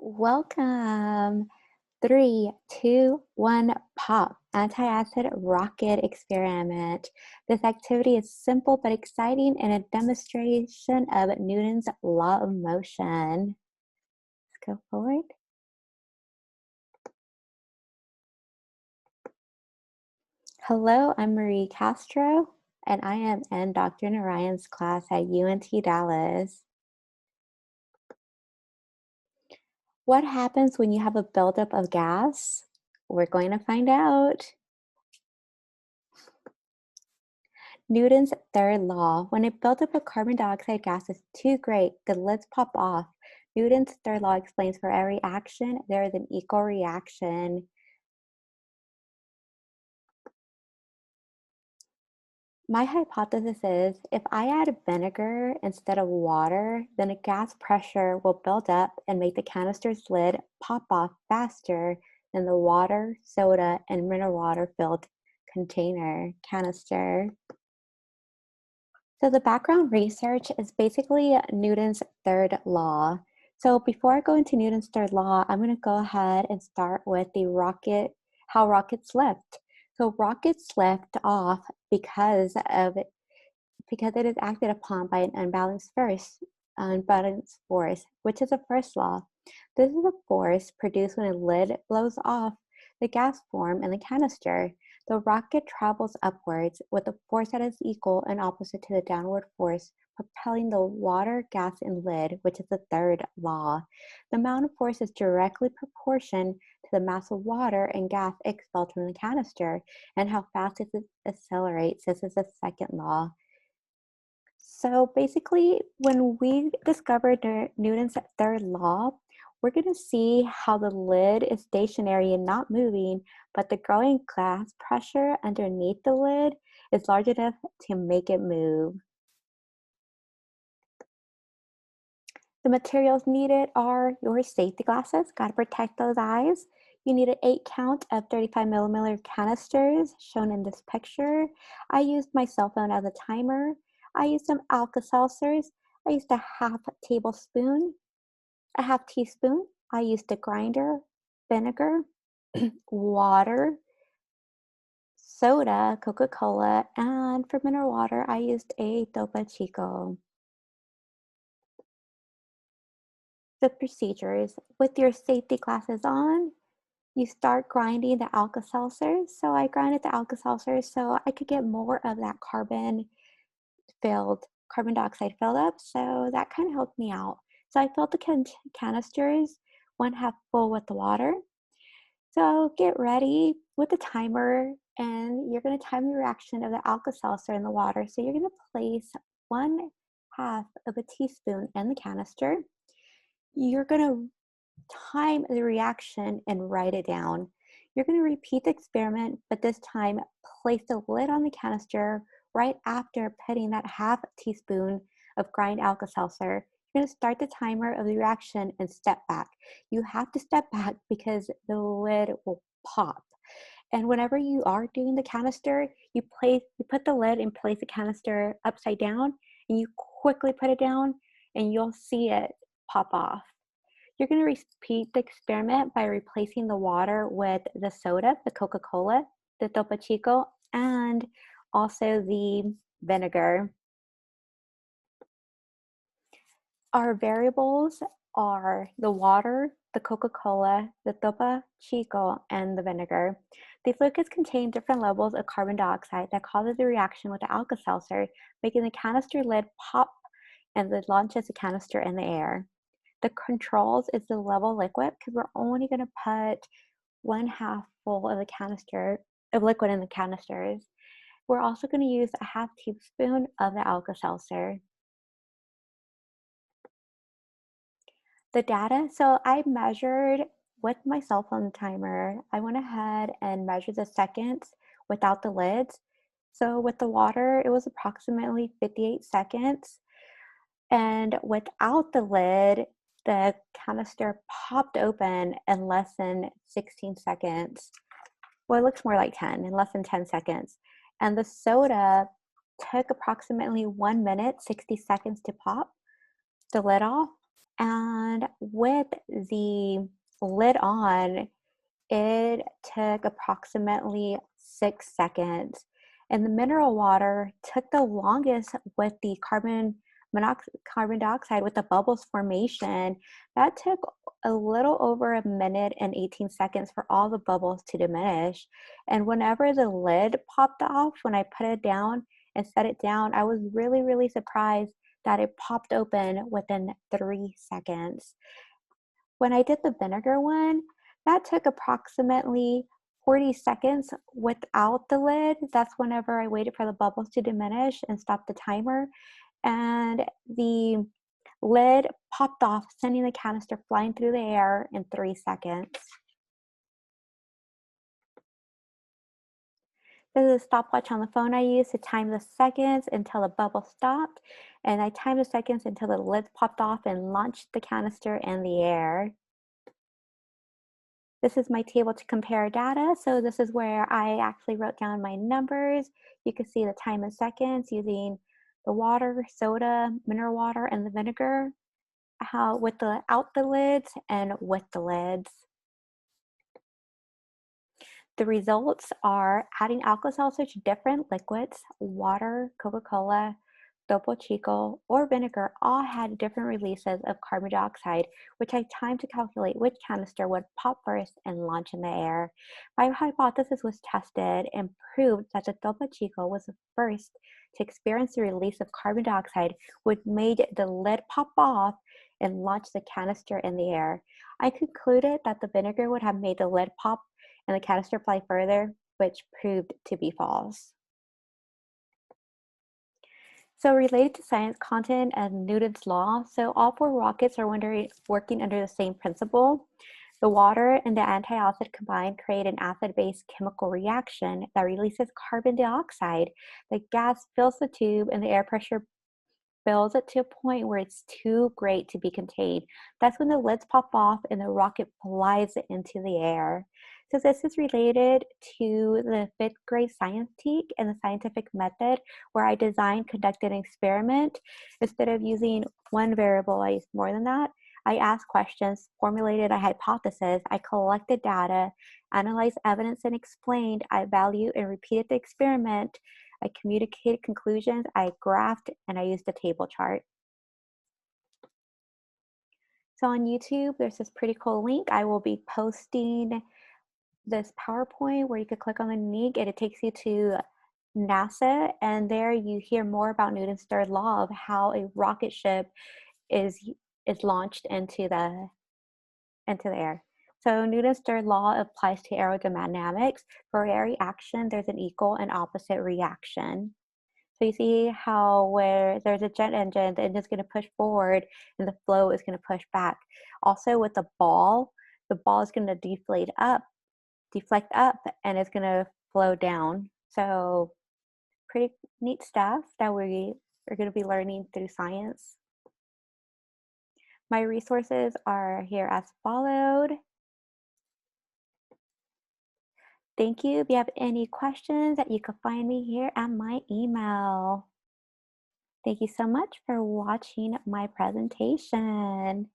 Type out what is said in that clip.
Welcome. Three, two, one, pop. Anti-acid rocket experiment. This activity is simple but exciting and a demonstration of Newton's law of motion. Let's go forward. Hello, I'm Marie Castro, and I am in Dr. Narayan's class at UNT Dallas. What happens when you have a buildup of gas? We're going to find out. Newton's third law. When a buildup of carbon dioxide gas is too great, the lids pop off. Newton's third law explains for every action, there is an equal reaction. My hypothesis is if I add vinegar instead of water, then a gas pressure will build up and make the canister's lid pop off faster than the water, soda, and mineral water filled container canister. So the background research is basically Newton's third law. So before I go into Newton's third law, I'm going to go ahead and start with how rockets lift. So rockets lift off because it is acted upon by an unbalanced force, which is the first law. This is a force produced when a lid blows off the gas form in the canister. The rocket travels upwards with a force that is equal and opposite to the downward force propelling the water, gas, and lid, which is the third law. The amount of force is directly proportional to the mass of water and gas expelled from the canister and how fast it accelerates. This is the second law. So basically, when we discovered Newton's third law, we're going to see how the lid is stationary and not moving, but the growing gas pressure underneath the lid is large enough to make it move. The materials needed are your safety glasses, got to protect those eyes. You need an 8 count of 35 milliliter canisters shown in this picture. I used my cell phone as a timer. I used some Alka-Seltzers. I used a half tablespoon, a half teaspoon. I used a grinder, vinegar, water, soda, Coca-Cola, and for mineral water, I used a Topo Chico. The procedures with your safety glasses on, you start grinding the Alka-Seltzer. So I grinded the Alka-Seltzer so I could get more of that carbon dioxide filled up. So that kind of helped me out. So I filled the canisters 1/2 full with the water. So get ready with the timer and you're going to time the reaction of the Alka-Seltzer in the water. So you're going to place 1/2 of a teaspoon in the canister. You're going to time the reaction and write it down. You're going to repeat the experiment, but this time place the lid on the canister right after putting that half teaspoon of grind Alka-Seltzer. You're going to start the timer of the reaction and step back. You have to step back because the lid will pop. And whenever you are doing the canister, you put the lid and place the canister upside down, and you quickly put it down, and you'll see it pop off. You're going to repeat the experiment by replacing the water with the soda, the Coca-Cola, the Topo Chico, and also the vinegar. Our variables are the water, the Coca-Cola, the Topo Chico, and the vinegar. These liquids contain different levels of carbon dioxide that causes the reaction with the Alka-Seltzer, making the canister lid pop and it launches the canister in the air. The controls is the level liquid because we're only going to put 1/2 full of the canister of liquid in the canisters. We're also going to use a half teaspoon of the Alka-Seltzer. The data, so I measured with my cell phone timer. I went ahead and measured the seconds without the lids. So with the water, it was approximately 58 seconds. And without the lid, the canister popped open in less than 16 seconds. Well, it looks more like 10, in less than 10 seconds. And the soda took approximately 1 minute, 60 seconds to pop the lid off. And with the lid on, it took approximately 6 seconds. And the mineral water took the longest with the carbon dioxide with the bubbles formation. That took a little over a minute and 18 seconds for all the bubbles to diminish. And whenever the lid popped off, when I put it down and set it down, I was really, really surprised that it popped open within 3 seconds. When I did the vinegar one, that took approximately 40 seconds without the lid. That's whenever I waited for the bubbles to diminish and stop the timer. And the lid popped off, sending the canister flying through the air in 3 seconds. This is a stopwatch on the phone I use to time the seconds until the bubble stopped. And I timed the seconds until the lid popped off and launched the canister in the air. This is my table to compare data. So this is where I actually wrote down my numbers. You can see the time in seconds using the water, soda, mineral water, and the vinegar, how without the lids and with the lids. The results are adding Alka-Seltzer to different liquids, water, Coca-Cola, Topo Chico, or vinegar all had different releases of carbon dioxide, which I timed to calculate which canister would pop first and launch in the air. My hypothesis was tested and proved that the Topo Chico was the first to experience the release of carbon dioxide, which made the lid pop off and launch the canister in the air. I concluded that the vinegar would have made the lid pop and the canister fly further, which proved to be false. So related to science content and Newton's law, so all four rockets are working under the same principle. The water and the antiacid combined create an acid-base chemical reaction that releases carbon dioxide. The gas fills the tube and the air pressure builds it to a point where it's too great to be contained. That's when the lids pop off and the rocket flies into the air. So this is related to the fifth grade science technique and the scientific method where I designed, conducted an experiment. Instead of using one variable, I used more than that. I asked questions, formulated a hypothesis, I collected data, analyzed evidence and explained, I valued and repeated the experiment, I communicated conclusions, I graphed, and I used a table chart. So on YouTube, there's this pretty cool link. I will be posting this PowerPoint where you could click on the link and it takes you to NASA, and there you hear more about Newton's third law of how a rocket ship is is launched into the air. So Newton's third law applies to aerodynamics. For every action, there's an equal and opposite reaction. So you see how where there's a jet engine, the engine's going to push forward and the flow is going to push back. Also with the ball is going to deflect up, and it's going to flow down. So pretty neat stuff that we are going to be learning through science. My resources are here as followed. Thank you. If you have any questions, you can find me here at my email. Thank you so much for watching my presentation.